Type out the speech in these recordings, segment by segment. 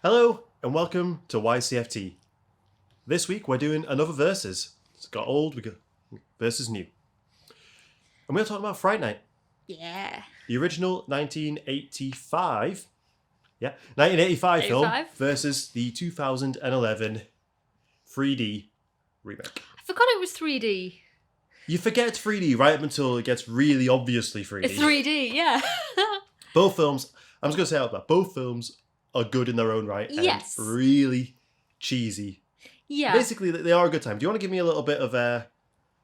Hello and welcome to YCFT. This week we're doing another versus. It's got old, we got versus new. And we're talking about Fright Night. Yeah. The original 1985 film versus the 2011 3D remake. I forgot it was 3D. You forget it's 3D right up until it gets really obviously 3D. It's 3D, yeah. Both films, I'm just going to say out there, both films are good in their own right. Yes. And really cheesy. Yeah. Basically, they are a good time. Do you want to give me a little bit of a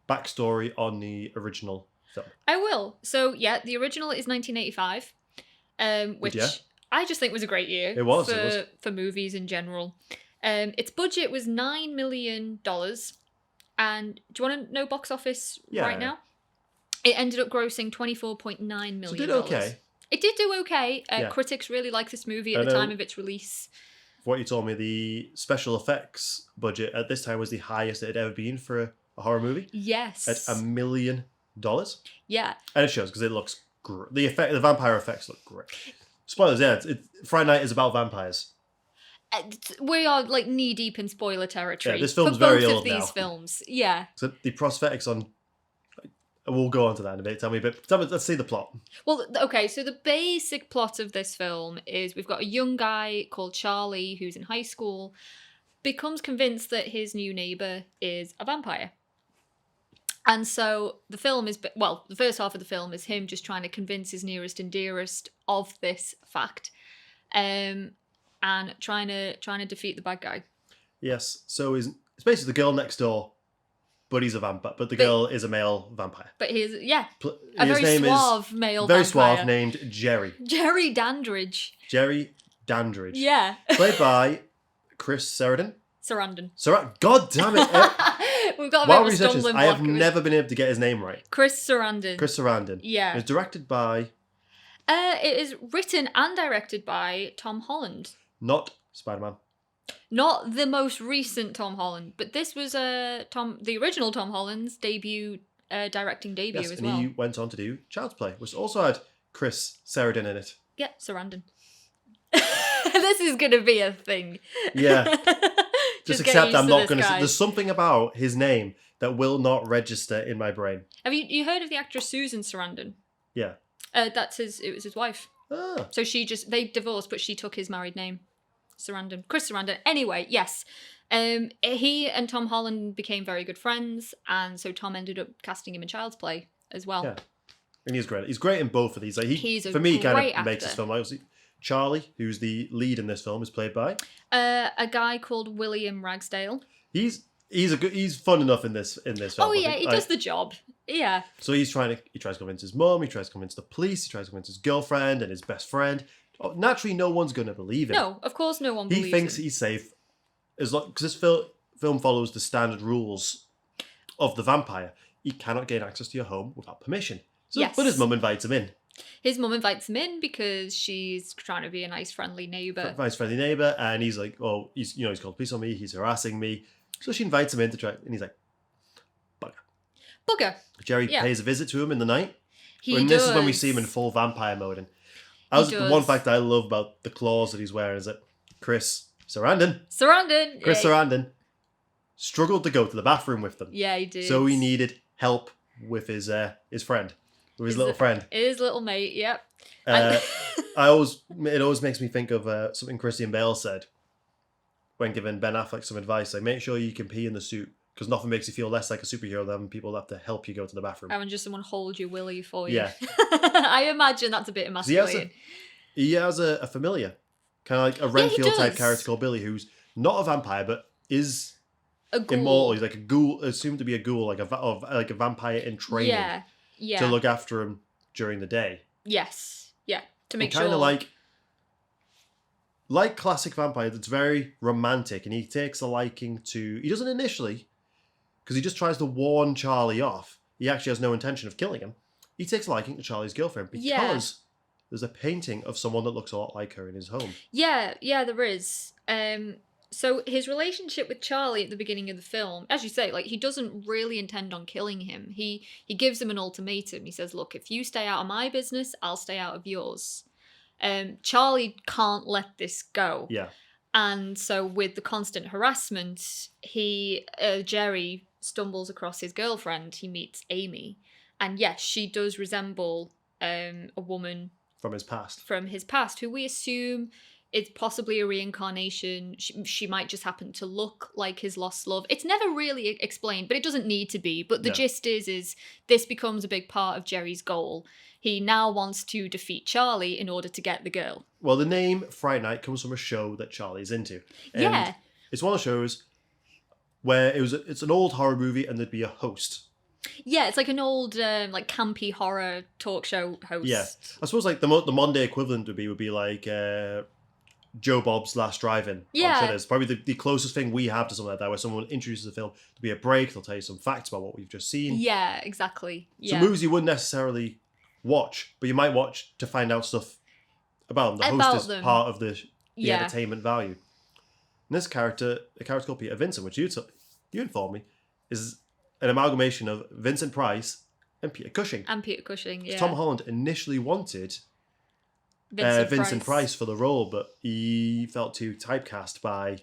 backstory on the original film? I will. So, yeah, the original is 1985, which I just think was a great year. It was. For movies in general. Its budget was $9 million. And do you want to know box office right now? It ended up grossing $24.9 million. So it did okay. It did do okay. Critics really liked this movie at the time of its release. For what you told me, the special effects budget at this time was the highest it had ever been for a horror movie. Yes. At $1 million. Yeah. And it shows because it looks great. The vampire effects look great. Spoilers, yeah. Friday Night is about vampires. We are like knee deep in spoiler territory. Yeah, this film's for both very of old these now. films. Yeah. So the prosthetics on. We'll go on to that in a bit. Let's see the plot. Well, okay, so the basic plot of this film is we've got a young guy called Charlie who's in high school, becomes convinced that his new neighbour is a vampire. And so the film is, the first half of the film is him just trying to convince his nearest and dearest of this fact, and trying to defeat the bad guy. Yes, so it's basically the girl next door. But he's a vampire. But the girl is a male vampire. But he's, a his very suave male very vampire. suave, named Jerry. Jerry Dandridge. Jerry Dandridge. Yeah. Played by Chris Sarandon. Sarandon. God damn it. We've got a While bit of a researching this, stumbling I have block. never been able to get his name right. Chris Sarandon. Chris Sarandon. Yeah. It was directed by... It is written and directed by Tom Holland. Not Spider-Man. Not the most recent Tom Holland, but this was the original Tom Holland's directing debut as well. And he went on to do Child's Play, which also had Chris Sarandon in it. Yeah, Sarandon. This is going to be a thing. Yeah. Just accept I'm not going to... There's something about his name that will not register in my brain. Have you heard of the actress Susan Sarandon? Yeah. It was his wife. Ah. So they divorced, but she took his married name. Chris Sarandon. Anyway, yes. He and Tom Holland became very good friends, and so Tom ended up casting him in Child's Play as well. Yeah. And he's great. He's great in both of these. For me, he kind of actor. makes this film. Charlie, who's the lead in this film, is played by a guy called William Ragsdale. He's fun enough in this film. Oh yeah, he does the job. Yeah. So he tries to convince his mum, he tries to convince the police, he tries to convince his girlfriend and his best friend. Naturally, no one's going to believe him. No, of course no one believes him. He thinks he's safe, because this film follows the standard rules of the vampire. He cannot gain access to your home without permission. So, yes. But his mum invites him in. His mum invites him in because she's trying to be a nice, friendly neighbour. And he's like, oh, he's called police on me, he's harassing me. So she invites him in to try, and he's like, bugger. Jerry pays a visit to him in the night. This is when we see him in full vampire mode. And the one fact I love about the claws that he's wearing is that Chris Sarandon struggled to go to the bathroom with them. Yeah, he did. So he needed help with his friend, with his little friend. His little mate, yep. It always makes me think of something Christian Bale said when giving Ben Affleck some advice. Like, make sure you can pee in the suit, because nothing makes you feel less like a superhero than people have to help you go to the bathroom. Having just someone hold your willy for you. Yeah. I imagine that's a bit emasculating. He has a familiar, kind of like a Renfield type character called Billy, who's not a vampire, but is immortal. He's like a ghoul, assumed to be a ghoul, like a vampire in training. Yeah. To look after him during the day. Yes. Yeah. To make sure. Kind of like classic vampires, it's very romantic, and he takes a liking to... He doesn't initially, because he just tries to warn Charlie off. He actually has no intention of killing him. He takes a liking to Charlie's girlfriend because there's a painting of someone that looks a lot like her in his home. Yeah, there is. So his relationship with Charlie at the beginning of the film, as you say, like, he doesn't really intend on killing him. He gives him an ultimatum. He says, look, if you stay out of my business, I'll stay out of yours. Charlie can't let this go. Yeah. And so with the constant harassment, Jerry stumbles across his girlfriend. He meets Amy. And yes, she does resemble a woman from his past, who we assume is possibly a reincarnation. She might just happen to look like his lost love. It's never really explained, but it doesn't need to be. But the gist is this becomes a big part of Jerry's goal. He now wants to defeat Charlie in order to get the girl. Well, the name Fright Night comes from a show that Charlie's into. And it's one of the shows where it's an old horror movie and there'd be a host. Yeah, it's like an old, campy horror talk show host. Yeah, I suppose like the modern day equivalent would be like Joe Bob's Last Drive-In. Yeah, it's probably the closest thing we have to something like that, where someone introduces the film. There'll be a break. They'll tell you some facts about what we've just seen. Yeah, exactly. So movies you wouldn't necessarily watch, but you might watch to find out stuff about them. The host is part of the entertainment value. And this character, a character called Peter Vincent, which you informed me, is an amalgamation of Vincent Price and Peter Cushing. Yeah. Tom Holland initially wanted Vincent Price for the role, but he felt too typecast by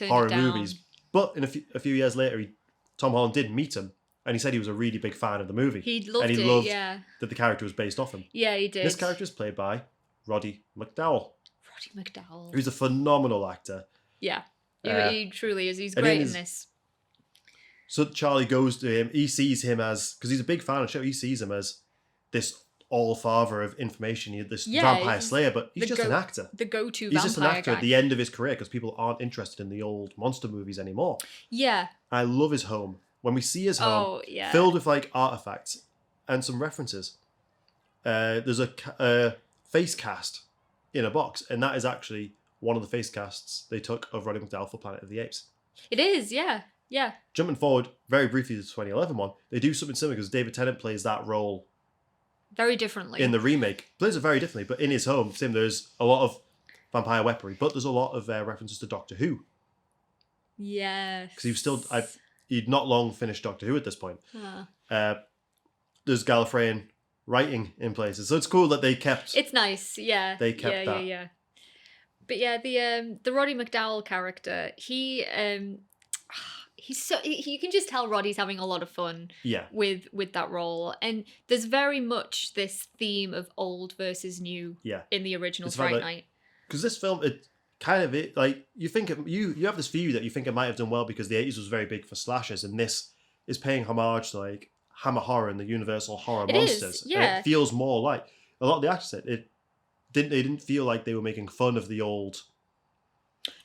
horror movies. But in a few years later, Tom Holland did meet him, and he said he was a really big fan of the movie. He loved that the character was based off him. Yeah, he did. This character is played by Roddy McDowall. Who's a phenomenal actor. Yeah, he truly is. He's great in this. So Charlie goes to him. He sees him as, because he's a big fan of the show, he sees him as this all-father of information, this vampire slayer, but he's just an actor. The go-to vampire He's just an actor at the end of his career because people aren't interested in the old monster movies anymore. Yeah. I love his home. When we see his home, filled with like artifacts and some references. There's a face cast in a box, and that is actually one of the face casts they took of Roddy McDowall for Planet of the Apes. It is, yeah. Yeah. Jumping forward very briefly to the 2011 one, they do something similar because David Tennant plays that role very differently. In the remake, plays it very differently, but in his home, there's a lot of vampire weaponry, but there's a lot of references to Doctor Who. Yes. Because he'd not long finished Doctor Who at this point. There's Gallifreyan writing in places, so it's cool that they kept. It's nice, yeah. They kept that. Yeah. But yeah, the Roddy McDowall character, he's so you can just tell Roddy's having a lot of fun with that role, and there's very much this theme of old versus new in the original Fright Night. Because this film, it kind of like you think you have this view that you think it might have done well because the 80s was very big for slashers, and this is paying homage to like Hammer horror and the Universal horror monsters. And it feels more like a lot of the actors said they didn't feel like they were making fun of the old.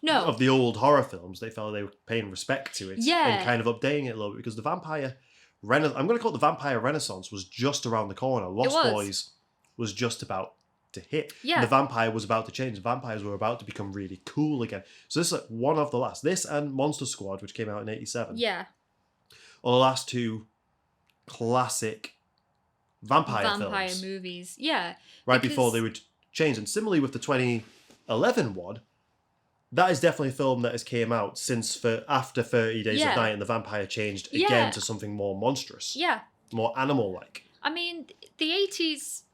No. Of the old horror films, they felt they were paying respect to it and kind of updating it a little bit because the vampire I'm going to call it the vampire renaissance was just around the corner. Lost Boys was just about to hit. Yeah. The vampire was about to change. The vampires were about to become really cool again. So this is like one of the last. This and Monster Squad, which came out in 1987. Yeah. Are the last two classic vampire films. Movies. Yeah. Right before they would change. And similarly with the 2011 one, that is definitely a film that has came out after 30 Days of Night, and the vampire changed again to something more monstrous. Yeah. More animal-like. I mean, the 80s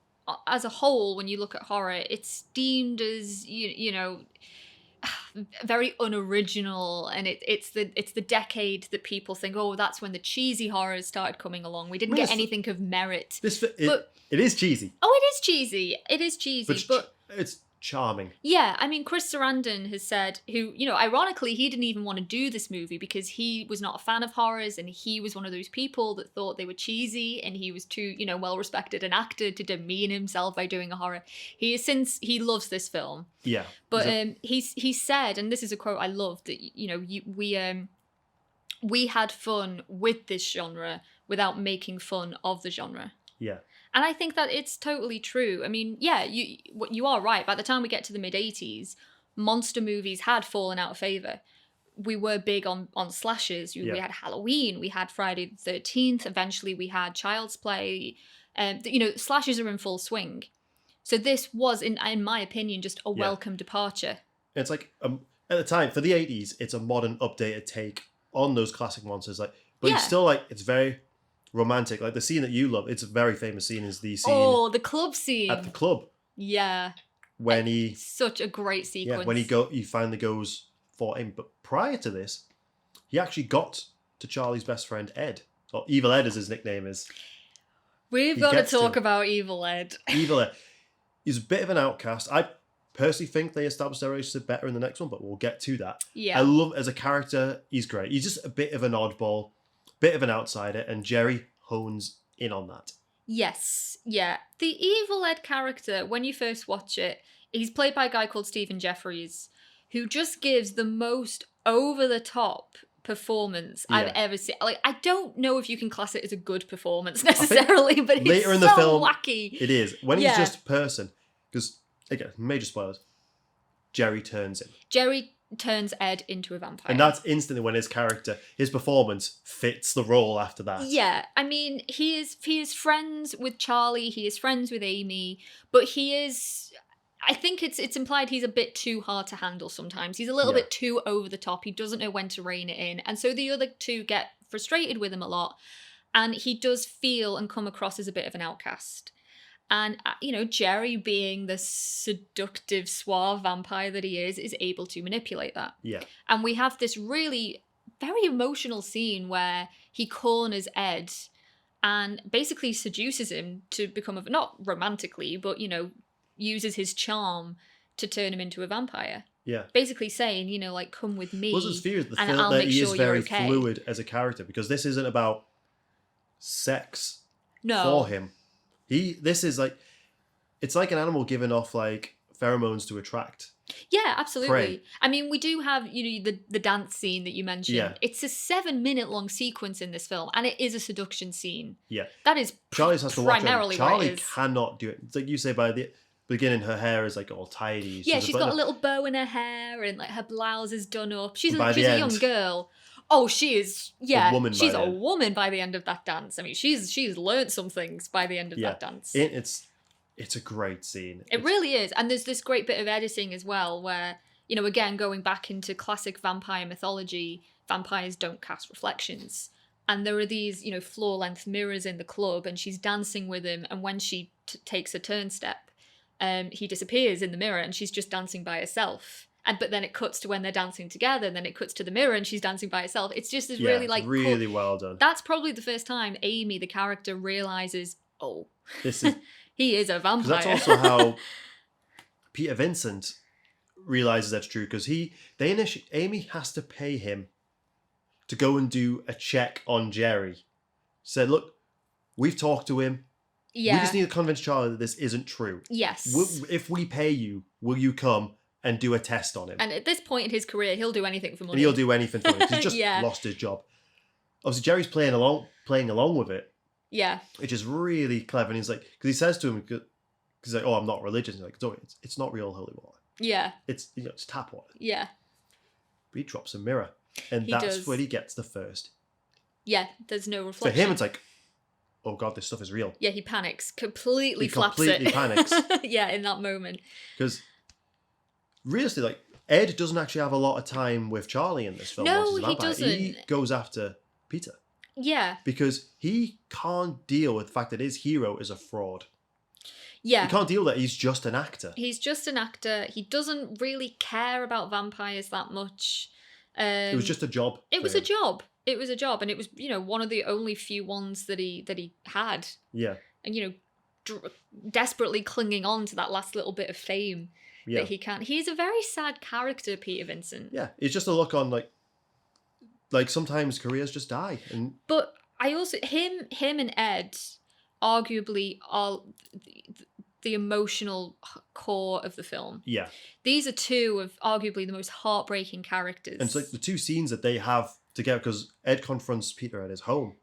as a whole, when you look at horror, it's deemed as, you know, very unoriginal, and it's the decade that people think, oh, that's when the cheesy horrors started coming along. We didn't get anything of merit. It is cheesy. Oh, it is cheesy. It is cheesy, but it's charming. Yeah, I mean, Chris Sarandon has said, who, you know, ironically, he didn't even want to do this movie because he was not a fan of horrors, and he was one of those people that thought they were cheesy, and he was too, you know, well-respected an actor to demean himself by doing a horror. He loves this film. Yeah. But he said, and this is a quote I love, that, you know, we had fun with this genre without making fun of the genre. Yeah. And I think that it's totally true. I mean, yeah, you are right. By the time we get to the mid-80s, monster movies had fallen out of favour. We were big on slashers. We had Halloween. We had Friday the 13th. Eventually, we had Child's Play. You know, slashers are in full swing. So this was, in my opinion, just a welcome departure. It's like, at the time, for the 80s, it's a modern, updated take on those classic monsters. Like, but it's still like, it's very romantic. Like the scene that you love, it's a very famous scene, is the scene. Oh, the club scene. At the club. Yeah. When such a great sequence. Yeah, when he finally goes for Amy. But prior to this, he actually got to Charlie's best friend, Ed. Or Evil Ed, as his nickname is. We've got to talk about Evil Ed. Evil Ed. He's a bit of an outcast. I personally think they established their relationship better in the next one, but we'll get to that. Yeah. I love, as a character, he's great. He's just a bit of an oddball, bit of an outsider, and Jerry hones in on that. Yes, yeah. The Evil Ed character, when you first watch it, he's played by a guy called Stephen Jeffries, who just gives the most over-the-top performance I've ever seen. Like, I don't know if you can class it as a good performance necessarily, but it's later in the film, wacky. It is. When he's just a person, because, again, major spoilers, Jerry turns him. Jerry turns Ed into a vampire. And that's instantly when his performance fits the role after that. Yeah, I mean, he is friends with Charlie, he is friends with Amy, but I think it's implied he's a bit too hard to handle sometimes. He's a little bit too over the top. He doesn't know when to rein it in. And so the other two get frustrated with him a lot. And he does feel and come across as a bit of an outcast. And, Jerry, being the seductive, suave vampire that he is able to manipulate that. Yeah. And we have this really very emotional scene where he corners Ed and basically seduces him to become, not romantically, but, uses his charm to turn him into a vampire. Yeah. Basically saying, come with me. What's his fear is and I'll make sure very okay. fluid as a character, because this isn't about sex no. for him. It's like an animal giving off like pheromones to attract. Yeah, absolutely. Prey. I mean, we do have, the dance scene that you mentioned. Yeah. It's a 7-minute long sequence in this film, and it is a seduction scene. Yeah. That is Charlie has to watch primarily it. Charlie what it is. cannot do it. It's like you say, by the beginning, her hair is like all tidy. Yeah, she's got a little bow in her hair, and like her blouse is done up. She's a end, young girl. Oh, she is. Yeah, she's a end. woman by the end of that dance. I mean, she's learned some things by the end of that dance. It's a great scene. It really is, and there's this great bit of editing as well, where again going back into classic vampire mythology, vampires don't cast reflections, and there are these floor-length mirrors in the club, and she's dancing with him, and when she takes a turn step, he disappears in the mirror, and she's just dancing by herself. But then it cuts to when they're dancing together, and then it cuts to the mirror and she's dancing by herself. It's just really really cool. Well done. That's probably the first time Amy, the character, realizes, this is he is a vampire. That's also how Peter Vincent realizes that's true, because Amy has to pay him to go and do a check on Jerry. Said, look, we've talked to him. Yeah. We just need to convince Charlie that this isn't true. Yes. If we pay you, will you come and do a test on him? And at this point in his career, he'll do anything for money. And he'll do anything for money. He's just lost his job. Obviously, Jerry's playing along with it. Yeah. Which is really clever. And he's like, because he says to him, because he's like, I'm not religious. He's like, it's not real holy water. Yeah. It's it's tap water. Yeah. But he drops a mirror. And that's when he gets the first. Yeah, there's no reflection. For him, it's like, oh God, this stuff is real. Yeah, he panics. Completely panics. Yeah, in that moment. Because realistically, Ed doesn't actually have a lot of time with Charlie in this film. No, he doesn't. He goes after Peter. Yeah. Because he can't deal with the fact that his hero is a fraud. Yeah. He can't deal with that. He's just an actor. He's just an actor. He doesn't really care about vampires that much. It was just a job. It was a job. It was a job. And it was, one of the only few ones that he had. Yeah. And, desperately clinging on to that last little bit of fame that he can. He's a very sad character, Peter Vincent. Yeah. It's just a look on, like sometimes careers just die. But I also, him and Ed arguably are the emotional core of the film. Yeah. These are two of arguably the most heartbreaking characters. And it's like the two scenes that they have together, because Ed confronts Peter at his home.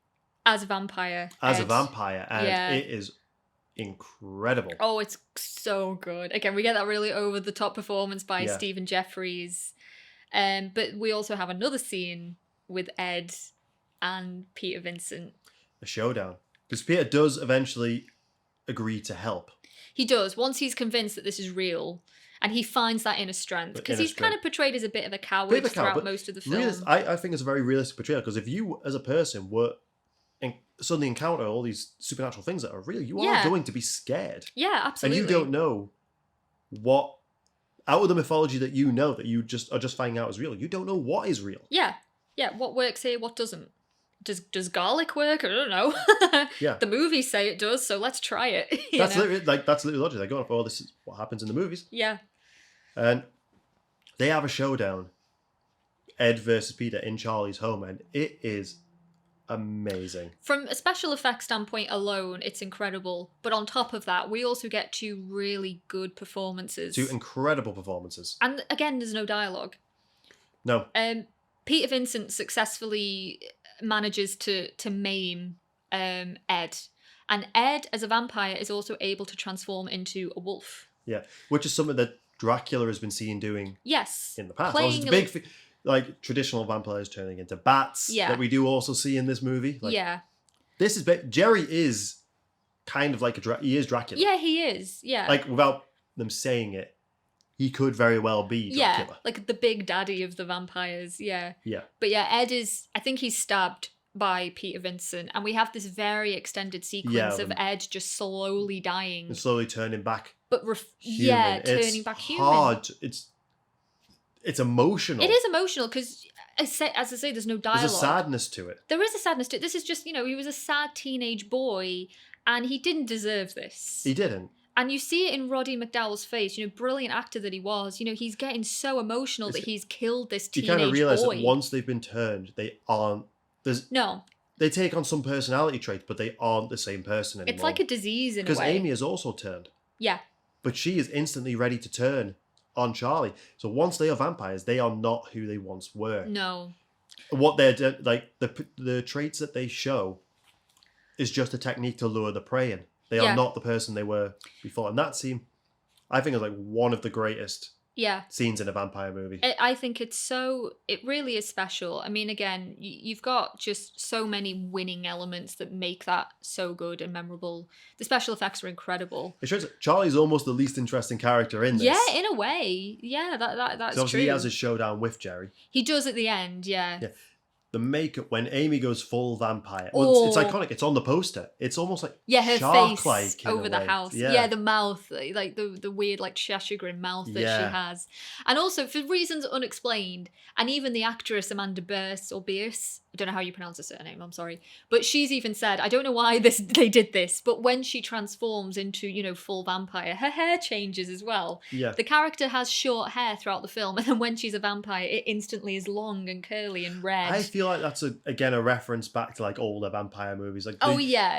As a vampire. And it is incredible. Oh, it's so good. Again, we get that really over-the-top performance by Stephen Jeffries. But we also have another scene with Ed and Peter Vincent. A showdown. Because Peter does eventually agree to help. He does, once he's convinced that this is real. And he finds that inner strength. Because he's kind of portrayed as a bit of a coward throughout most of the film. I think it's a very realistic portrayal. Because if you, as a person, were suddenly encounter all these supernatural things that are real, you are going to be scared. Yeah, absolutely. And you don't know what out of the mythology that you know, that you just are just finding out is real, you don't know what is real. Yeah. Yeah, what works here, what doesn't. Does garlic work? I don't know. Yeah. The movies say it does, so let's try it. That's literally logic. They go, oh, this is what happens in the movies. Yeah. And they have a showdown, Ed versus Peter, in Charlie's home, and it is amazing. From a special effects standpoint alone, it's incredible. But on top of that, we also get 2 really good performances. 2 incredible performances. And again, there's no dialogue. No. Peter Vincent successfully manages to maim Ed. And Ed, as a vampire, is also able to transform into a wolf. Yeah, which is something that Dracula has been seen doing in the past. Playing it's big, like traditional vampires turning into bats that we do also see in this movie. Like, this is Jerry is kind of like he is Dracula. Yeah, he is. Yeah, like without them saying it, he could very well be Dracula. Yeah, like the big daddy of the vampires. Yeah. Yeah. But yeah, Ed is. I think he's stabbed by Peter Vincent, and we have this very extended sequence of Ed just slowly dying and slowly turning back. But turning back human. Hard. It's emotional. It is emotional because, as I say, there's no dialogue. There's a sadness to it. There is a sadness to it. This is just, he was a sad teenage boy, and he didn't deserve this. He didn't. And you see it in Roddy McDowall's face, brilliant actor that he was. He's getting so emotional that he's killed this teenage boy. You kind of realise that once they've been turned, they aren't. No. They take on some personality traits, but they aren't the same person anymore. It's like a disease in a way. Because Amy has also turned. Yeah. But she is instantly ready to turn on Charlie. So once they are vampires, they are not who they once were. No. What they're like, the traits that they show is just a technique to lure the prey in. They are not the person they were before. And that scene, I think, is like one of the greatest scenes in a vampire movie. I think it really is special. I mean, again, you've got just so many winning elements that make that so good and memorable. The special effects are incredible. It shows that Charlie's almost the least interesting character in this. Yeah, in a way. Yeah, that's so obviously true. He has his showdown with Jerry. He does at the end, yeah. The makeup when Amy goes full vampire. Well, it's iconic. It's on the poster. It's almost like her shark-like face over the house. Yeah, the mouth, like the weird like Cheshire Grin mouth that she has, and also for reasons unexplained. And even the actress Amanda Beers, I don't know how you pronounce her surname. I'm sorry, but she's even said, I don't know why they did this, but when she transforms into full vampire, her hair changes as well. Yeah, the character has short hair throughout the film, and then when she's a vampire, it instantly is long and curly and red. I feel like that's again a reference back to like older vampire movies. Like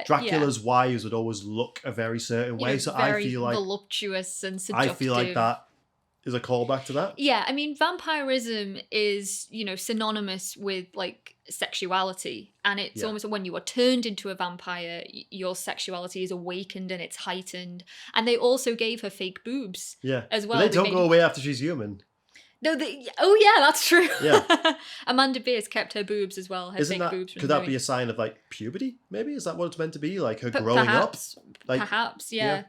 Dracula's wives would always look a very certain way. So I feel like voluptuous and seductive. I feel like that is a callback to that. Yeah, I mean, vampirism is synonymous with like sexuality, and it's almost when you are turned into a vampire, your sexuality is awakened and it's heightened. And they also gave her fake boobs. As well. But they don't go away after she's human. No, that's true. Yeah. Amanda Beers kept her boobs as well. Her fake boobs. Could that be a sign of like puberty? Maybe is that what it's meant to be? Like her growing up? Like, perhaps, yeah.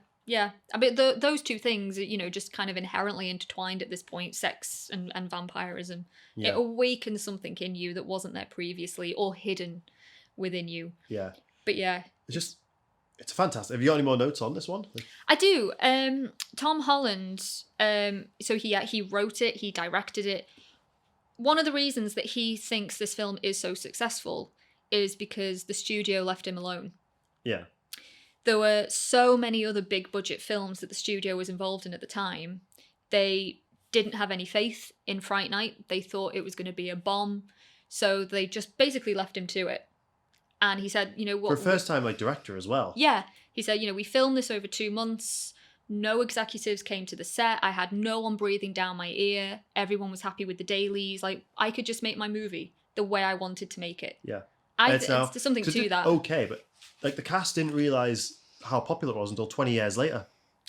I mean, those two things are, just kind of inherently intertwined at this point: sex and vampirism. It awakens something in you that wasn't there previously or hidden within you. Yeah. But yeah, it's fantastic. Have you got any more notes on this one? I do. Tom Holland, so he wrote it, he directed it. One of the reasons that he thinks this film is so successful is because the studio left him alone. Yeah. There were so many other big budget films that the studio was involved in at the time. They didn't have any faith in Fright Night. They thought it was going to be a bomb. So they just basically left him to it. And he said, what... For a first-time, director as well. Yeah. He said, we filmed this over 2 months. No executives came to the set. I had no one breathing down my ear. Everyone was happy with the dailies. Like, I could just make my movie the way I wanted to make it. Yeah. There's something to that. Okay, but the cast didn't realise how popular it was until 20 years later.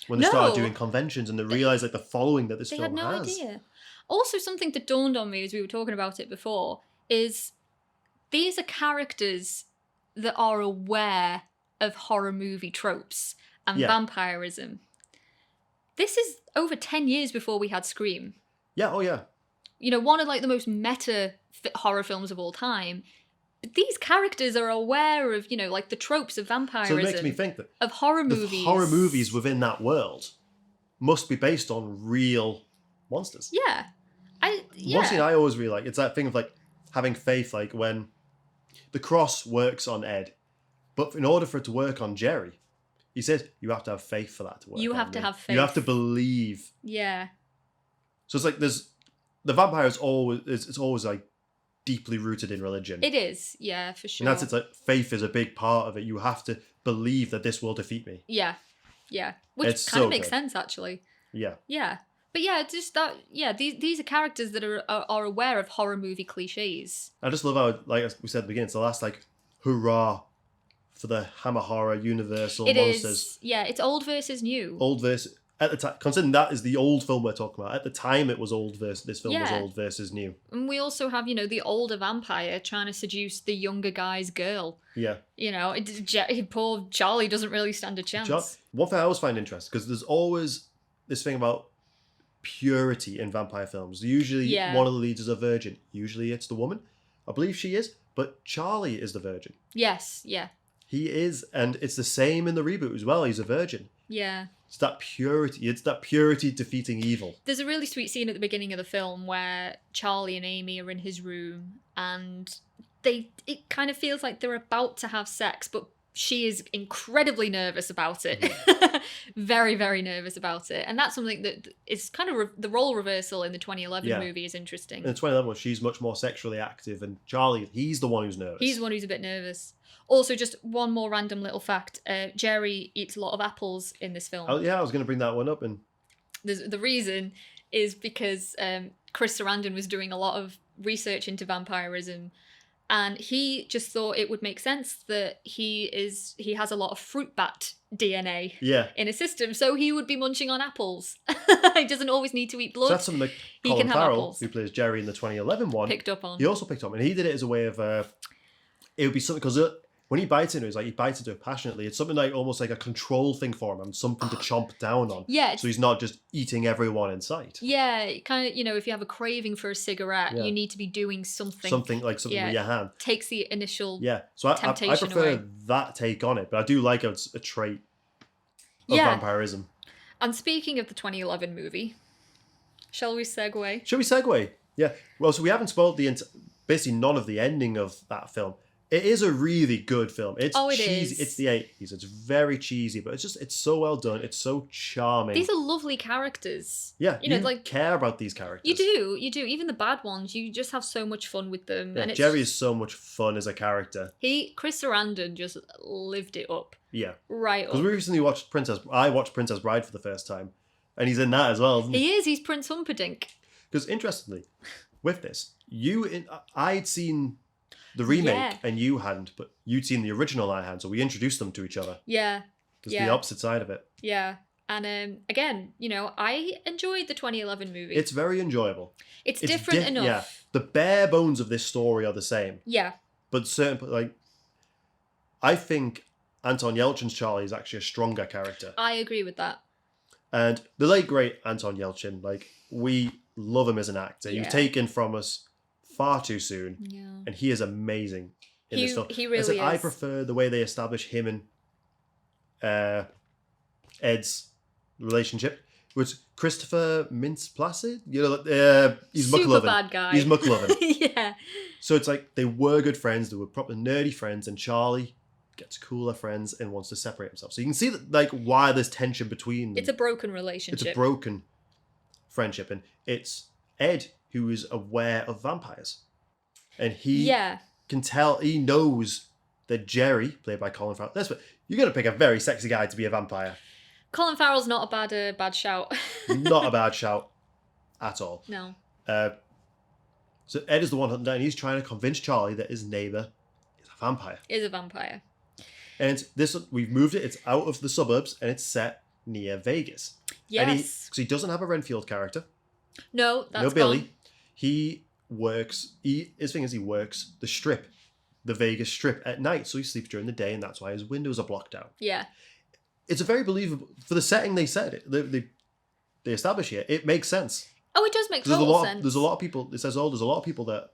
When they started doing conventions and they realised the following that this film has. They had no idea. Also, something that dawned on me as we were talking about it before is these are characters that are aware of horror movie tropes and vampirism. This is over 10 years before we had Scream. Yeah, oh yeah. One of the most meta horror films of all time. But these characters are aware of, the tropes of vampirism. So it makes me think that of horror movies. Horror movies within that world must be based on real monsters. Yeah. One scene I always really like, it's that thing of like having faith, like when the cross works on Ed, but in order for it to work on Jerry, he says you have to have faith for that to work. You have to have faith. You have to believe. Yeah. So it's like the vampire is always it's always like deeply rooted in religion. It is, yeah, for sure. And that's it's like faith is a big part of it. You have to believe that this will defeat me. Yeah. Which It's kind so of makes good. sense, actually. Yeah. Yeah. But yeah, it's just that, these are characters that are aware of horror movie cliches. I just love how, like we said at the beginning, it's the last like hurrah for the Hammer Horror Universal monsters. It's old versus new. Old versus at the time, considering that is the old film we're talking about. At the time, it was old versus this film was old versus new. And we also have the older vampire trying to seduce the younger guy's girl. Yeah. Poor Charlie doesn't really stand a chance. One thing I always find interesting, because there's always this thing about purity in vampire films. Usually one of the leads is a virgin. Usually it's the woman. I believe she is, but Charlie is the virgin. Yes, yeah. He is, and it's the same in the reboot as well. He's a virgin. Yeah. It's that purity. It's that purity defeating evil. There's a really sweet scene at the beginning of the film where Charlie and Amy are in his room, and it kind of feels like they're about to have sex, but she is incredibly nervous about it. Very, very nervous about it. And that's something that is kind of the role reversal in the 2011 movie is interesting. In the 2011 one, she's much more sexually active, and Charlie, he's the one who's nervous. He's the one who's a bit nervous. Also, just one more random little fact. Jerry eats a lot of apples in this film. Oh, yeah, I was going to bring that one up. And the reason is because Chris Sarandon was doing a lot of research into vampirism, and he just thought it would make sense that he has a lot of fruit bat DNA in his system, so he would be munching on apples. He doesn't always need to eat blood. So that's something that Colin Farrell, who plays Jerry in the 2011 one, picked up on. He also picked up, and he did it as a way of it would be something, because when he bites into it, it's like he bites into it passionately. It's something like almost like a control thing for him and something to chomp down on. Yeah. So he's not just eating everyone in sight. Yeah, kind of, if you have a craving for a cigarette, you need to be doing something. Something with your hand. Takes the initial So temptation I prefer away. that take on it, but I do like it's a trait of vampirism. And speaking of the 2011 movie, shall we segue? Should we segue? Yeah. Well, so we haven't spoiled basically none of the ending of that film. It is a really good film. It's cheesy. Is. It's the 80s. It's very cheesy, but it's so well done. It's so charming. These are lovely characters. Yeah, you care about these characters. You do. Even the bad ones, you just have so much fun with them. Yeah, and Jerry is so much fun as a character. Chris Sarandon just lived it up. Yeah. Right up. Because we recently watched I watched Princess Bride for the first time. And he's in that as well, isn't he? He is. He's Prince Humperdinck. Because interestingly, with this, I'd seen the remake and you hadn't, but you'd seen the original I had, so we introduced them to each other. Yeah. It's the opposite side of it. Yeah. And again, I enjoyed the 2011 movie. It's very enjoyable. It's different enough. Yeah. The bare bones of this story are the same. Yeah. But I think Anton Yelchin's Charlie is actually a stronger character. I agree with that. And the late great Anton Yelchin, we love him as an actor. He was taken from us far too soon. Yeah. And he is amazing in this film. He really is. I prefer the way they establish him and Ed's relationship. Which Christopher Mintz-Placid, he's super McLovin. Bad guy. He's McLovin. Yeah. So it's like they were good friends. They were proper nerdy friends, and Charlie gets cooler friends and wants to separate himself. So you can see that, why there's tension between them. It's a broken relationship. It's a broken friendship, and it's Ed who is aware of vampires, and he can tell. He knows that Jerry, played by Colin Farrell. You're going to pick a very sexy guy to be a vampire. Colin Farrell's not a bad shout. Not a bad shout at all. No. So Ed is the one hunting down. He's trying to convince Charlie that his neighbour is a vampire. And we've moved it. It's out of the suburbs and it's set near Vegas. Yes. Because he doesn't have a Renfield character. No, that's no Billy. Gone. He works. His thing is he works the Strip, the Vegas Strip at night. So he sleeps during the day, and that's why his windows are blocked out. Yeah. It's a very believable for the setting they set it. They establish here. It makes sense. Oh, it does make total sense. There's a lot of people. It says, there's a lot of people that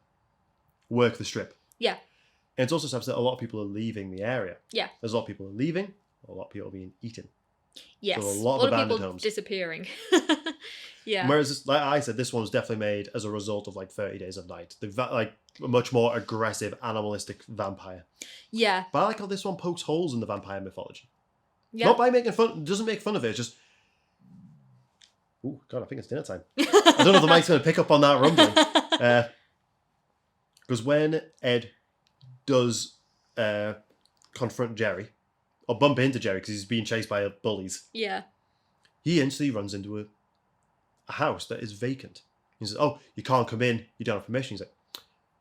work the Strip. Yeah. And it's also says that a lot of people are leaving the area. Yeah. There's a lot of people are leaving. A lot of people are being eaten. Yes, So a lot of abandoned people homes disappearing. Yeah. Whereas, like I said, this one was definitely made as a result of like 30 Days of Night. Like a much more aggressive, animalistic vampire. Yeah. But I like how this one pokes holes in the vampire mythology. Yeah. Not by making fun. Doesn't make fun of it. It's just. Oh God, I think it's dinner time. I don't know if the mic's going to pick up on that rumbling. Because when Ed does confront Jerry, or bump into Jerry because he's being chased by bullies. Yeah. He instantly runs into a house that is vacant. He says, "Oh, you can't come in. You don't have permission." He's like,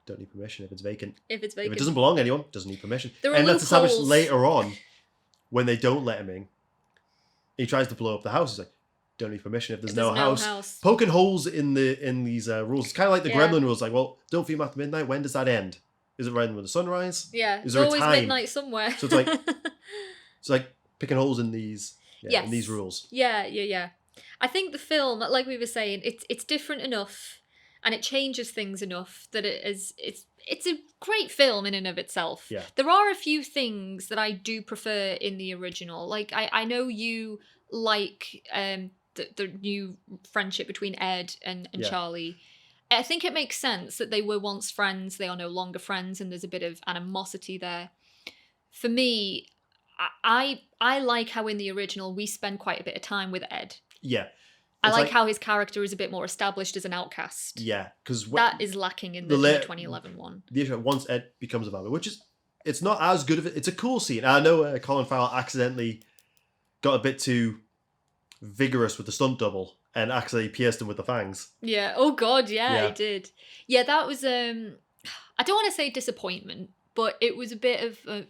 "Don't need permission if it's vacant. If If it doesn't belong to anyone, doesn't need permission." There are and that's established loopholes. later on when they don't let him in. He tries to blow up the house. He's like, "Don't need permission if there's no house." Poking holes in these rules. It's kind of like the Gremlin rules. Like, well, don't feed him after midnight. When does that end? Is it right when the sunrise? Yeah. Is there always a time? midnight somewhere. So it's like picking holes in these. Yeah, in these rules. Yeah. I think the film, like we were saying, it's different enough, and it changes things enough that it's a great film in and of itself. Yeah. There are a few things that I do prefer in the original. Like I know you like the new friendship between Ed and Charlie. I think it makes sense that they were once friends, they are no longer friends, and there's a bit of animosity there. For me, I like how in the original we spend quite a bit of time with Ed. Yeah. I like how his character is a bit more established as an outcast. Yeah, because that is lacking in the 2011 one. The issue once Ed becomes a vampire, which is it's not as good of it. It's a cool scene. I know Colin Farrell accidentally got a bit too vigorous with the stunt double and accidentally pierced him with the fangs. Yeah. Oh God. Yeah, he did. Yeah, that was I don't want to say disappointment, but it was a bit of.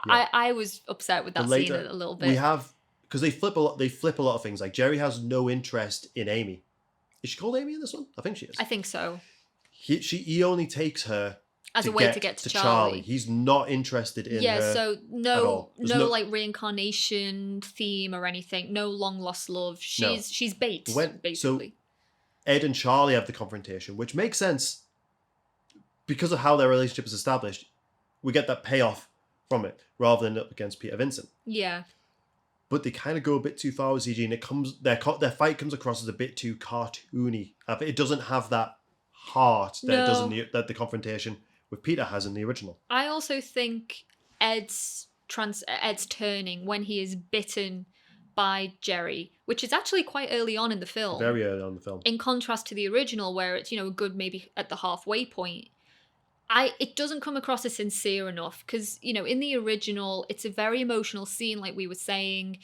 I was upset with that scene a little bit. We have. Because they flip a lot of things. Like Jerry has no interest in Amy. Is she called Amy in this one? I think she is. I think so. He only takes her as a way to get to Charlie. He's not interested in her. Yeah, so no like reincarnation theme or anything. No long lost love. She's bait basically. So Ed and Charlie have the confrontation, which makes sense because of how their relationship is established. We get that payoff from it rather than up against Peter Vincent. Yeah. But they kind of go a bit too far with CG, and their fight comes across as a bit too cartoony. It doesn't have that heart that the confrontation with Peter has in the original. I also think Ed's turning when he is bitten by Jerry, which is actually quite early on in the film. Very early on in the film. In contrast to the original, where it's a good maybe at the halfway point. It doesn't come across as sincere enough because, in the original, it's a very emotional scene, like we were saying.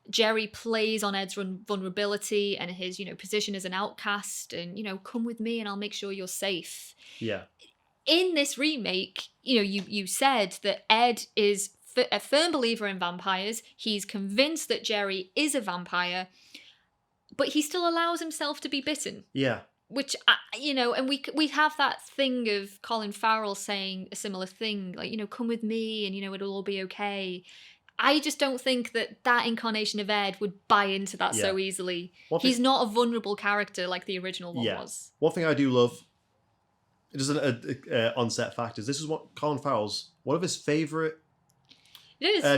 Jerry plays on Ed's vulnerability and his, position as an outcast and, come with me and I'll make sure you're safe. Yeah. In this remake, you said that Ed is a firm believer in vampires. He's convinced that Jerry is a vampire, but he still allows himself to be bitten. Yeah. Which, and we have that thing of Colin Farrell saying a similar thing, like, come with me and, it'll all be okay. I just don't think that incarnation of Ed would buy into that so easily. He's not a vulnerable character like the original one was. One thing I do love, just an on-set fact, is this is what Colin Farrell's, one of his favourite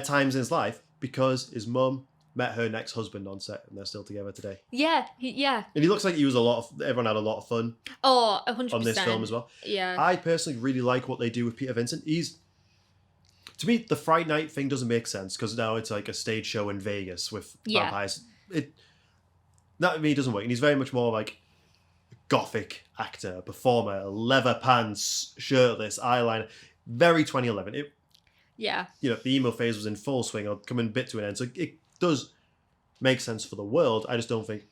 times in his life, because his mum met her next husband on set, and they're still together today. Yeah. And he looks like everyone had a lot of fun. Oh, 100%. On this film as well. Yeah. I personally really like what they do with Peter Vincent. To me, the Fright Night thing doesn't make sense, because now it's like a stage show in Vegas with vampires. That to me doesn't work. And he's very much more like a gothic actor, performer, leather pants, shirtless, eyeliner. Very 2011. The emo phase was in full swing, or coming a bit to an end. So it does make sense for the world. I just think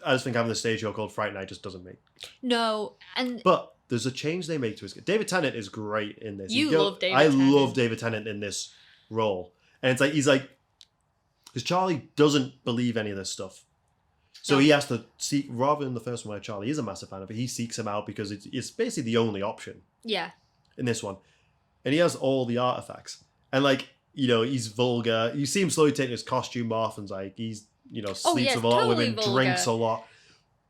having the stage show called Fright Night just doesn't make. No, but there's a change they make to his. David Tennant is great in this. Love David Tennant. I love David Tennant in this role, and it's like because Charlie doesn't believe any of this stuff, so he has to seek, rather than the first one where Charlie is a massive fan of it, he seeks him out because it's basically the only option. Yeah. In this one, and he has all the artifacts, and he's vulgar. You see him slowly taking his costume off, and he's sleeps with a lot of women, drinks a lot.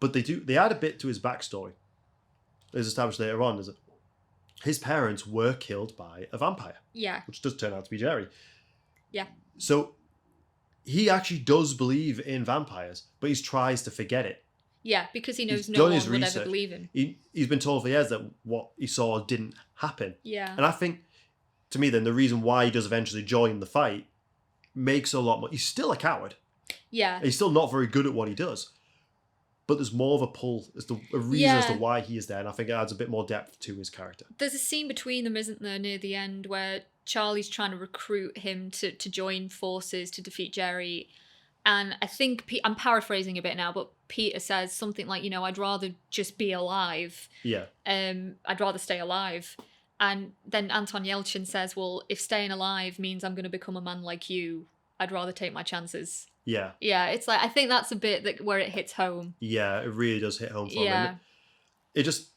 But they add a bit to his backstory. As established later on, is that his parents were killed by a vampire. Yeah. Which does turn out to be Jerry. Yeah. So he actually does believe in vampires, but he tries to forget it. Yeah, because he knows He's no done one his would research. ever believe him. He's been told for years that what he saw didn't happen. Yeah. And I think, to me, then the reason why he does eventually join the fight makes a lot more. He's still a coward. Yeah. He's still not very good at what he does. But there's more of a pull, a reason as to why he is there, and I think it adds a bit more depth to his character. There's a scene between them, isn't there, near the end, where Charlie's trying to recruit him to join forces to defeat Jerry. And I think, I'm paraphrasing a bit now, but Peter says something like, I'd rather just be alive. Yeah. I'd rather stay alive. And then Anton Yelchin says, well, if staying alive means I'm going to become a man like you, I'd rather take my chances. Yeah. Yeah, it's like, I think that's a bit where it hits home. Yeah, it really does hit home for yeah. him. It just,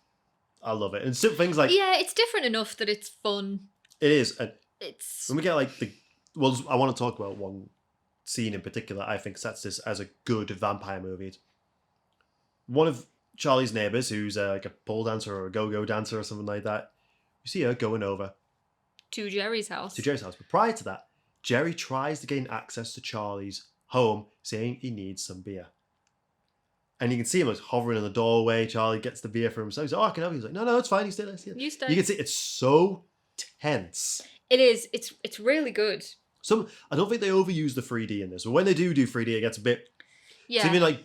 I love it. And simple things like... Yeah, it's different enough that it's fun. It is. And it's... when we get I want to talk about one scene in particular I think sets this as a good vampire movie. One of Charlie's neighbours, who's like a pole dancer or a go-go dancer or something like that, you see her going over to Jerry's house. But prior to that, Jerry tries to gain access to Charlie's home, saying he needs some beer. And you can see him hovering in the doorway. Charlie gets the beer for himself. He's like, I can have it. He's like, no, it's fine. You stay there. You stay. You can see it's so tense. It is. It's really good. I don't think they overuse the 3D in this. But when they do 3D, it gets a bit... Yeah. It's even like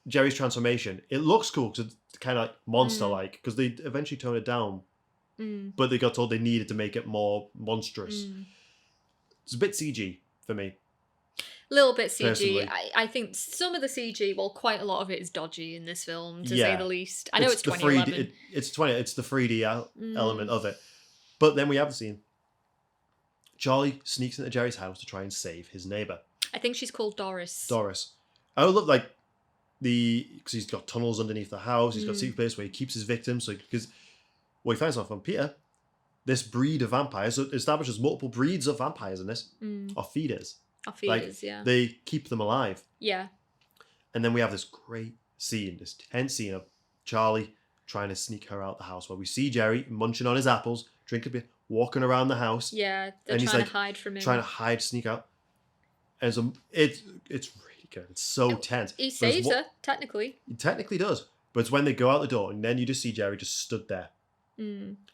Jerry's transformation. It looks cool because it's kind of like monster-like. Because they eventually tone it down. But they got told they needed to make it more monstrous. It's a bit CG for me. Little bit CG. I think some of the CG, quite a lot of it is dodgy in this film, to say the least. I know it's 2011. It's the 3D element of it. But then we have the scene. Charlie sneaks into Jerry's house to try and save his neighbour. I think she's called Doris. I would look because he's got tunnels underneath the house. He's got a secret place where he keeps his victims. Because what he finds out from Peter, this breed of vampires, so it establishes multiple breeds of vampires in this, are feeders. Yeah. They keep them alive. Yeah. And then we have this great scene, this tense scene of Charlie trying to sneak her out the house, where we see Jerry munching on his apples, drinking beer, walking around the house. Yeah, they're trying to hide from him. Trying to hide, sneak out. And so it's really good. It's so tense. He saves her, technically. He technically does. But it's when they go out the door, and then you just see Jerry just stood there.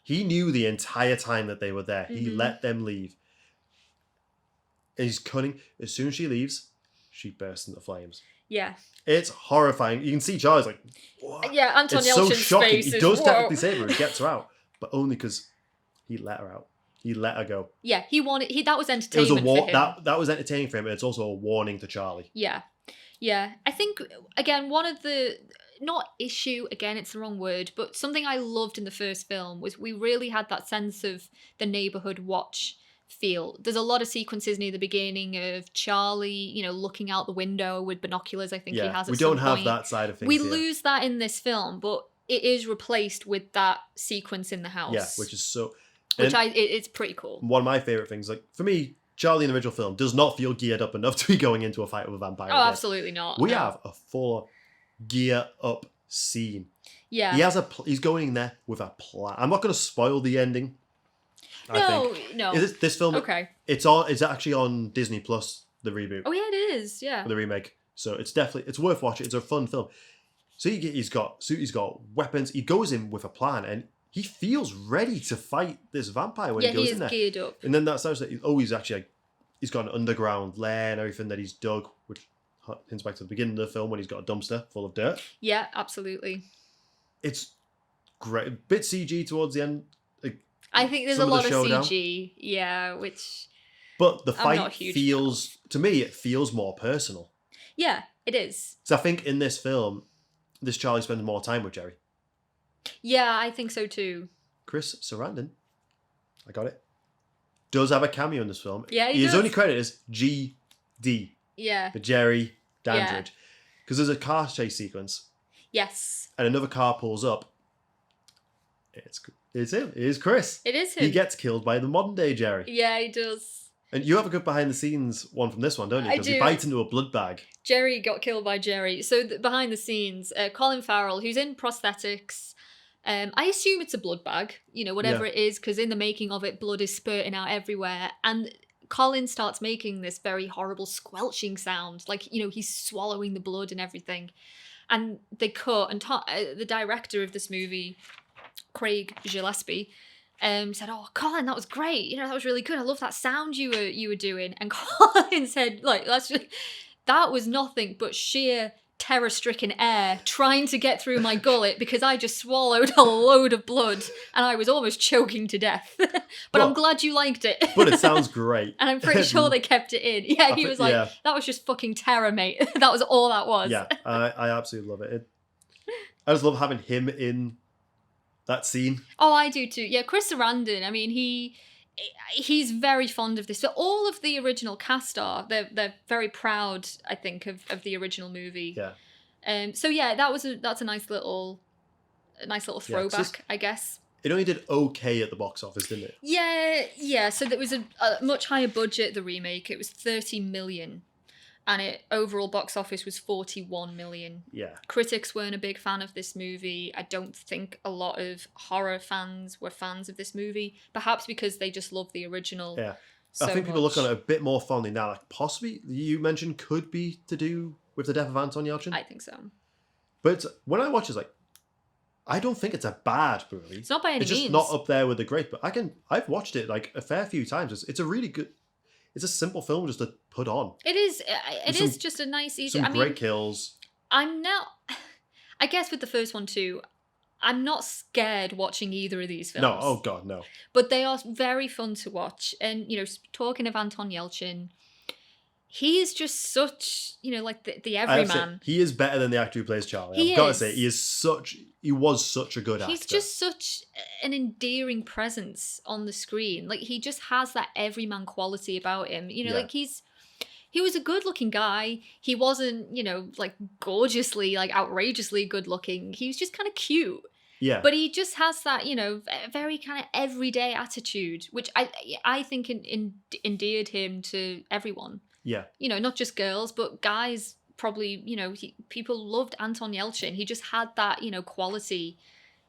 He knew the entire time that they were there. He let them leave. And he's cunning. As soon as she leaves, she bursts into flames. Yeah. It's horrifying. You can see Charlie's like, what? Yeah, Anton Yelchin's so shocking. face He is, does whoa. technically save her. He gets her out. But only because he let her out. He let her go. Yeah, that was entertainment for him. That was entertaining for him, and it's also a warning to Charlie. Yeah. Yeah. I think, again, one of the... Not issue, again, it's the wrong word, but something I loved in the first film was we really had that sense of the neighborhood watch feel. There's a lot of sequences near the beginning of Charlie, looking out the window with binoculars. I think he has. We don't have that side of things. We lose that in this film, but it is replaced with that sequence in the house. Yeah, which is so. It's pretty cool. One of my favorite things, for me, Charlie in the original film does not feel geared up enough to be going into a fight with a vampire. Oh, absolutely not. We have a full gear up scene. Yeah. He's going in there with a plan. I'm not going to spoil the ending. No. Is this film? Okay. It's actually on Disney Plus, the reboot. Oh yeah, it is. Yeah. The remake. So it's worth watching. It's a fun film. So he's got weapons. He goes in with a plan, and he feels ready to fight this vampire when he goes in there. Yeah, he is geared up. And then that sounds like he's got an underground lair and everything that he's dug, which hints back to the beginning of the film when he's got a dumpster full of dirt. Yeah, absolutely. It's great. A bit CG towards the end. I think there's a lot of CG. Yeah, which... But the fight feels... To me, it feels more personal. Yeah, it is. So I think in this film, this Charlie spends more time with Jerry. Yeah, I think so too. Chris Sarandon, I got it, does have a cameo in this film. Yeah, he does. His only credit is GD. Yeah. For Jerry Dandridge. Because there's a car chase sequence. Yes. And another car pulls up. It's him. It is Chris. It is him. He gets killed by the modern day Jerry. Yeah, he does. And you have a good behind the scenes one from this one, don't you? Because he bites into a blood bag. Jerry got killed by Jerry. So behind the scenes, Colin Farrell, who's in prosthetics, I assume it's a blood bag, whatever it is, because in the making of it, blood is spurting out everywhere. And Colin starts making this very horrible squelching sound, like, you know, he's swallowing the blood and everything. And they cut, and the director of this movie, Craig Gillespie, said, "Oh, Colin, that was great. You know, that was really good. I love that sound you were doing." And Colin said, "Like, that was nothing but sheer terror-stricken air trying to get through my gullet because I just swallowed a load of blood and I was almost choking to death." But I'm glad you liked it. But it sounds great. And I'm pretty sure they kept it in. Yeah, he was like, "That was just fucking terror, mate." That was all that was. Yeah, I absolutely love it. I just love having him in that scene. Oh, I do too. Yeah, Chris Sarandon, I mean, he's very fond of this. So all of the original cast are. They're very proud, I think, of the original movie. Yeah. So yeah, that's a nice little throwback, I guess. It only did okay at the box office, didn't it? Yeah. So there was a much higher budget, the remake. It was 30 million. And it overall box office was 41 million. Yeah. Critics weren't a big fan of this movie. I don't think a lot of horror fans were fans of this movie. Perhaps because they just love the original. Yeah. So I think people much. look on it a bit more fondly now. Like possibly, you mentioned, could be to do with the death of Anton Yelchin. I think so. But when I watch it, like, I don't think it's a bad movie. It's not by any means. It's just not up there with the great. But I've watched it like a fair few times. It's a really good. It's a simple film just to put on. It is. It is just a nice, easy. Some great kills. I'm not. I guess with the first one too, I'm not scared watching either of these films. No, oh god, no. But they are very fun to watch. And you know, talking of Anton Yelchin, he is just such, you know, like the everyman. He is better than the actor who plays Charlie. I've got to say, he was such a good actor. He's just such an endearing presence on the screen. Like, he just has that everyman quality about him. You know, like he was a good looking guy. He wasn't, you know, like gorgeously, like outrageously good looking. He was just kind of cute. Yeah. But he just has that, you know, very kind of everyday attitude, which I think endeared him to everyone. Yeah. You know, not just girls, but guys probably, you know, people loved Anton Yelchin. He just had that, you know, quality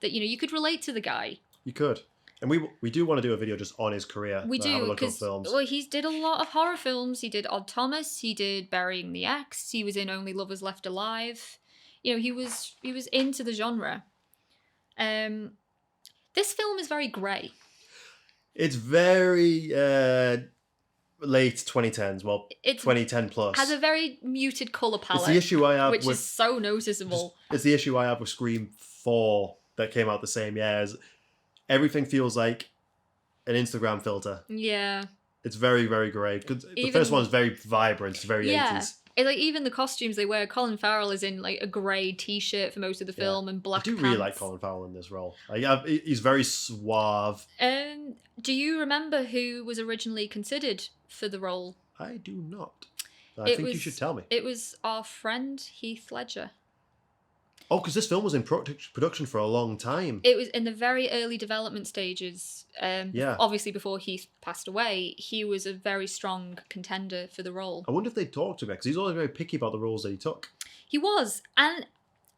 that, you know, you could relate to the guy. You could. And we do want to do a video just on his career. We do, because well, he did a lot of horror films. He did Odd Thomas. He did Burying the Ex. He was in Only Lovers Left Alive. You know, he was into the genre. This film is very grey. It's very late 2010s. Well, it's 2010 plus. Has a very muted colour palette. It's the issue I have which is so noticeable. It's the issue I have with Scream 4 that came out the same year. Everything feels like an Instagram filter. Yeah. It's very, very grey. The first one is very vibrant. It's very 80s. Like, even the costumes they wear, Colin Farrell is in like a grey t-shirt for most of the film and black pants. I do really like Colin Farrell in this role. He's very suave. Do you remember who was originally considered for the role? I do not. I think you should tell me. It was our friend Heath Ledger. Oh, because this film was in production for a long time. It was in the very early development stages. Obviously, before Heath passed away, he was a very strong contender for the role. I wonder if they talked to him, because he's always very picky about the roles that he took. He was, and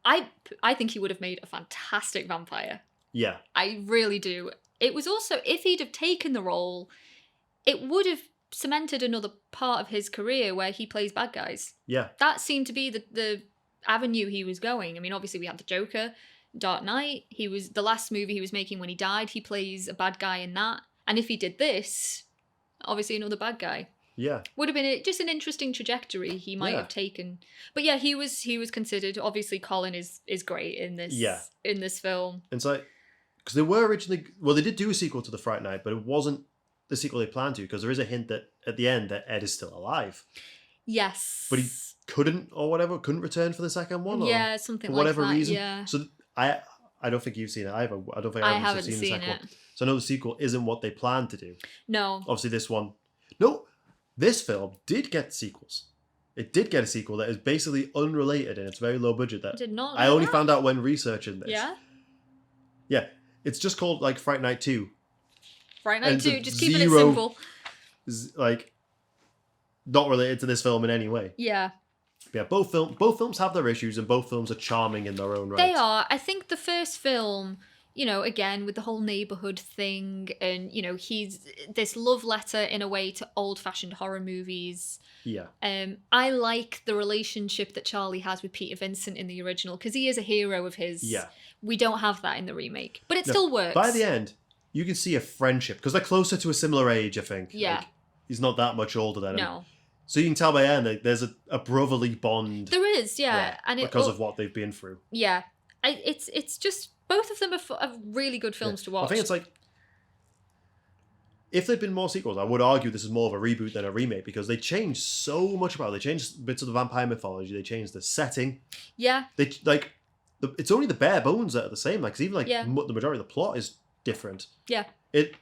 I think he would have made a fantastic vampire. Yeah. I really do. It was also, if he'd have taken the role, it would have cemented another part of his career where he plays bad guys. Yeah. That seemed to be the avenue he was going. I mean, obviously we had the Joker, Dark Knight. He was the last movie he was making when he died. He plays a bad guy in that. And if he did this, obviously another bad guy. Yeah. Would have been just an interesting trajectory he might have taken. But yeah, he was considered. Obviously, Colin is great in this. Yeah. In this film. And so, because they were originally, they did do a sequel to the Fright Night, but it wasn't the sequel they planned to, because there is a hint that at the end that Ed is still alive. Yes. But he couldn't return for the second one. Yeah, something for whatever like that. reason. Yeah. So I don't think you've seen it either. I don't think I I've haven't seen the seen second it. one. So I know the sequel isn't what they planned to do. No. Obviously, this one. No, this film did get sequels. It did get a sequel that is basically unrelated and it's very low budget. That did not. I only found out when researching this. Yeah. Yeah, it's just called like Fright Night 2. Fright Night 2, just keeping it simple. Like, not related to this film in any way. Yeah. Yeah, both films have their issues and both films are charming in their own right. They are. I think the first film, you know, again, with the whole neighborhood thing, and, you know, he's this love letter in a way to old-fashioned horror movies. Yeah. I like the relationship that Charlie has with Peter Vincent in the original, because he is a hero of his. Yeah. We don't have that in the remake, but it still works. By the end, you can see a friendship, because they're closer to a similar age, I think. Yeah. Like, he's not that much older than him. No. So you can tell by the end that there's a brotherly bond. There is, yeah. And because of what they've been through. Yeah. It's just, both of them are really good films to watch. I think it's like, if there'd been more sequels, I would argue this is more of a reboot than a remake, because they changed so much about it. They changed bits of the vampire mythology. They changed the setting. Yeah. They it's only the bare bones that are the same. Like, 'cause even the majority of the plot is different. Yeah. It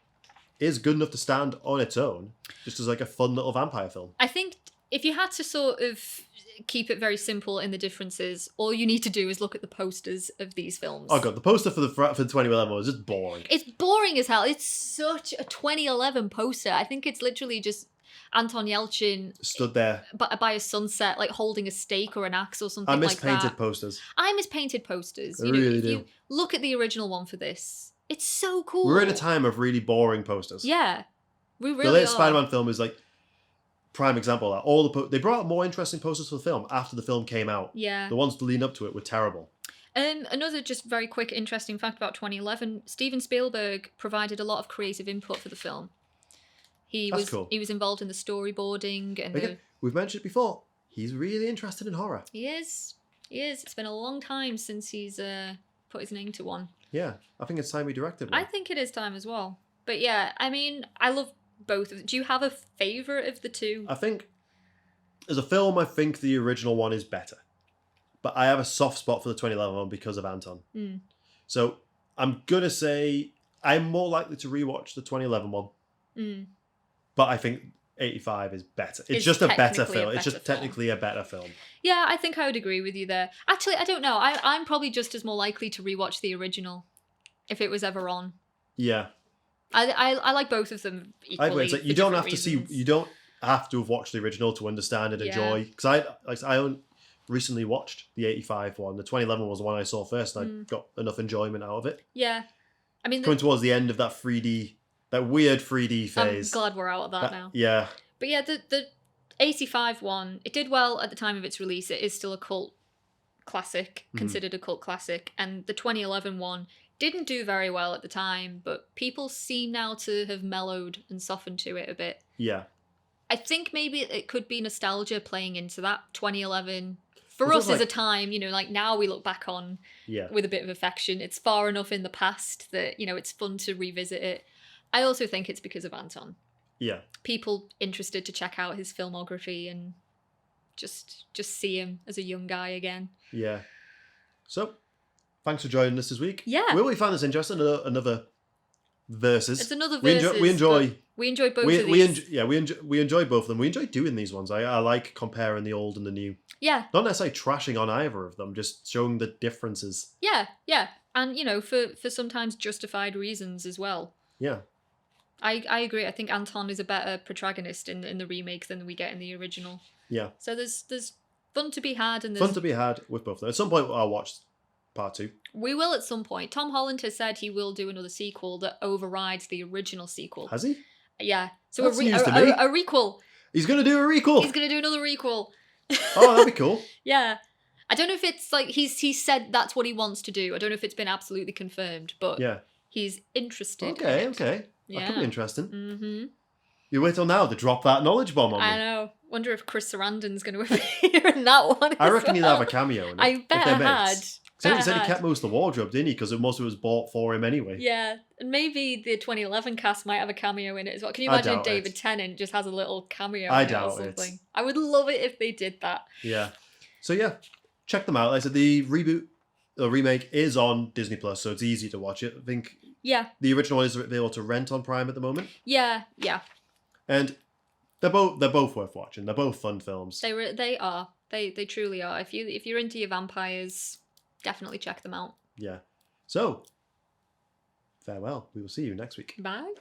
is good enough to stand on its own, just as like a fun little vampire film. I think if you had to sort of keep it very simple in the differences, all you need to do is look at the posters of these films. Oh god, the poster for the 2011 one was just boring. It's boring as hell. It's such a 2011 poster. I think it's literally just Anton Yelchin stood there by a sunset, like holding a stake or an axe or something I like miss that. painted posters. I miss painted posters. I You know, really if do. you look at the original one for this, it's so cool. We're in a time of really boring posters. Yeah, we really the latest are. Spider-Man film is like prime example of that. All they brought out more interesting posters for the film after the film came out. Yeah. The ones to lead up to it were terrible. Another just very quick, interesting fact about 2011: Steven Spielberg provided a lot of creative input for the film. That's cool. He was involved in the storyboarding and Again, we've mentioned it before. He's really interested in horror. He is. It's been a long time since he's put his name to one. Yeah, I think it's time he directed one. I think it is time as well. But yeah, I mean, I love both of them. Do you have a favourite of the two? I think, as a film, I think the original one is better. But I have a soft spot for the 2011 one because of Anton. Mm. So I'm going to say I'm more likely to rewatch the 2011 one. Mm. But I think 85 is better. It's just a better film. It's just technically a better film. Yeah, I think I would agree with you there. Actually, I don't know. I'm probably just as more likely to rewatch the original if it was ever on. Yeah. I like both of them equally. It's like you don't have to see. You don't have to have watched the original to understand and enjoy. Because I recently watched the 85 one. The 2011 was the one I saw first, and I got enough enjoyment out of it. Yeah, I mean, coming towards the end of that 3D, that weird 3D phase. I'm glad we're out of that now. Yeah. But yeah, the 85 one, it did well at the time of its release. It is still a cult classic, considered a cult classic, and the 2011 one didn't do very well at the time, but people seem now to have mellowed and softened to it a bit. Yeah. I think maybe it could be nostalgia playing into that 2011. For us as a time, you know, like now we look back on with a bit of affection. It's far enough in the past that, you know, it's fun to revisit it. I also think it's because of Anton. Yeah. People interested to check out his filmography and just see him as a young guy again. Yeah. So, thanks for joining us this week. Yeah. We find this interesting. Another versus. It's another versus. We enjoy both of these. We enjoy both of them. We enjoy doing these ones. I like comparing the old and the new. Yeah. Not necessarily trashing on either of them, just showing the differences. Yeah. And, you know, for sometimes justified reasons as well. Yeah. I agree. I think Anton is a better protagonist in the remake than we get in the original. Yeah. So there's fun to be had. And fun to be had with both of them. At some point I'll watch part 2. We will at some point. Tom Holland has said he will do another sequel that overrides the original sequel. Has he? Yeah. So That's news to me. a requel. He's going to do a requel. He's going to do another requel. Oh, that'd be cool. Yeah. I don't know if it's like he's said that's what he wants to do. I don't know if it's been absolutely confirmed, but he's interested. Okay. Yeah. That could be interesting. Mm-hmm. You wait till now to drop that knowledge bomb on me. I know. Wonder if Chris Sarandon's going to appear in that one. I reckon he'll have a cameo in it. I bet if had. He said he kept most of the wardrobe, didn't he? Because most of it was bought for him anyway. Yeah, and maybe the 2011 cast might have a cameo in it as well. Can you imagine if David Tennant just has a little cameo in it or something? I would love it if they did that. Yeah. So yeah, check them out. Like I said, the remake is on Disney Plus, so it's easy to watch it. I think the original is available to rent on Prime at the moment. Yeah. And they're both worth watching. They're both fun films. They are. They truly are. If you're into your vampires, definitely check them out. Yeah. So, farewell. We will see you next week. Bye.